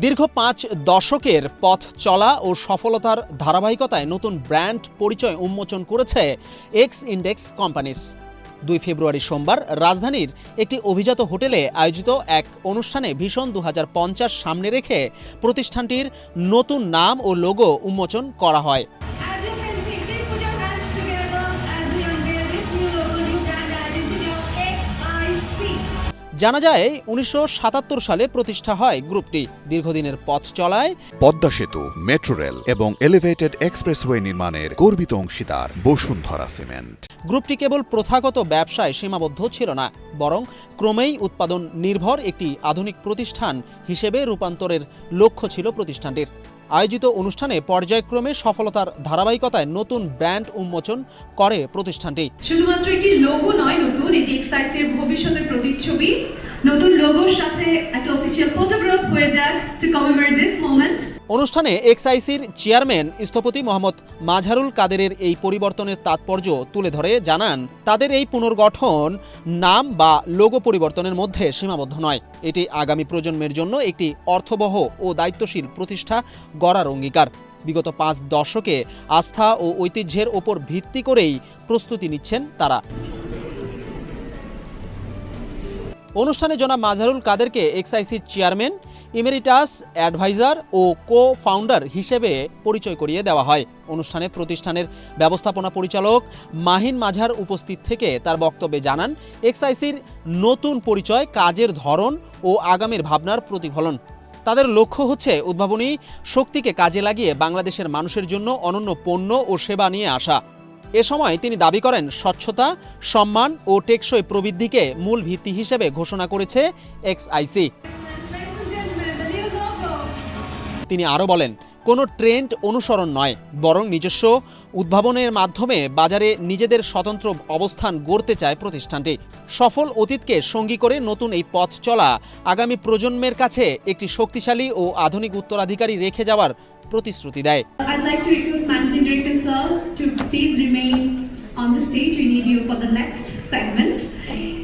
দীর্ঘ ৫ দশকের পথ চলা ও সফলতার ধারাবাহিকতায় নতুন ব্র্যান্ড পরিচয় উন্মোচন করেছে এক্স ইন্ডেক্স কোম্পানিস। ২ ফেব্রুয়ারি সোমবার রাজধানীর একটি অভিজাত হোটেলে আয়োজিত এক অনুষ্ঠানে ভীষণ ২০৫০ সামনে রেখে প্রতিষ্ঠানটির নতুন নাম ও লোগো উন্মোচন করা হয়। জানা যায় ১৯৭৭ সালে প্রতিষ্ঠা হয় গ্রুপটি। দীর্ঘদিনের পথ চলায় পদ্মা সেতু, মেট্রো রেল এবং এলিভেটেড এক্সপ্রেসওয়ে নির্মাণের গর্বিত অংশীদার বসুন্ধরা সিমেন্ট। গ্রুপটি কেবল প্রথাগত ব্যবসায় সীমাবদ্ধ ছিল না, বরং ক্রমেই উৎপাদন নির্ভর একটি আধুনিক প্রতিষ্ঠান হিসেবে রূপান্তরের লক্ষ্য ছিল প্রতিষ্ঠানটির। আয়োজিত অনুষ্ঠানে পর্যায়ক্রমে সফলতার ধারাবাহিকতায় নতুন ব্র্যান্ড উন্মোচন করে প্রতিষ্ঠানটি। শুধুমাত্র একটি লোগো নয়, নতুন এটি এক্সাইসের ভবিষ্যতের প্রতিচ্ছবি। নতুন লোগোর সাথে একটা অফিশিয়াল ফটোগ্রাফ হয়ে যাক টু কমেমোরেট দিস মোমেন্ট। অনুষ্ঠানে এক্সাইসির চেয়ারম্যান স্থপতি মোহাম্মদ মাঝারুল কাদেরের এই পরিবর্তনের তাৎপর্য তুলে ধরে জানান, তাদের এই পুনর্গঠন নাম বা লোগো পরিবর্তনের মধ্যে সীমাবদ্ধ নয়। এটি আগামী প্রজন্মের জন্য একটি অর্থবহ ও দায়িত্বশীল প্রতিষ্ঠা গড়ার অঙ্গীকার। বিগত ৫ দশকে আস্থা ও ঐতিহ্যের ওপর ভিত্তি করেই প্রস্তুতি নিচ্ছেন তারা। অনুষ্ঠানে জনাব মাঝারুল কাদেরকে এক্সাইসির চেয়ারম্যান, ইমেরিটাস অ্যাডভাইজার ও কো ফাউন্ডার হিসেবে পরিচয় করিয়ে দেওয়া হয়। অনুষ্ঠানে প্রতিষ্ঠানের ব্যবস্থাপনা পরিচালক মাহিন মাঝার উপস্থিত থেকে তার বক্তব্যে জানান, এক্সাইসির নতুন পরিচয় কাজের ধরন ও আগামীর ভাবনার প্রতিফলন। তাদের লক্ষ্য হচ্ছে উদ্ভাবনী শক্তিকে কাজে লাগিয়ে বাংলাদেশের মানুষের জন্য অনন্য পণ্য ও সেবা নিয়ে আসা। এ সময় তিনি দাবি করেন, স্বচ্ছতা, সম্মান ও টেকসই প্রবৃদ্ধিকে মূল ভিত্তি হিসেবে ঘোষণা করেছে এক্সআইসি। তিনি আরও বলেন, কোনো ট্রেন্ড অনুসরণ নয়, বরং নিজস্ব উদ্ভাবনের মাধ্যমে বাজারে নিজেদের স্বতন্ত্র অবস্থান গড়তে চায় প্রতিষ্ঠানটি। সফল অতীতকে সঙ্গী করে নতুন এই পথ চলা আগামী প্রজন্মের কাছে একটি শক্তিশালী ও আধুনিক উত্তরাধিকারী রেখে যাওয়ার প্রতিশ্রুতি দেয়। I'd like to request Managing Director sir to please remain on the stage. We need you for the next segment.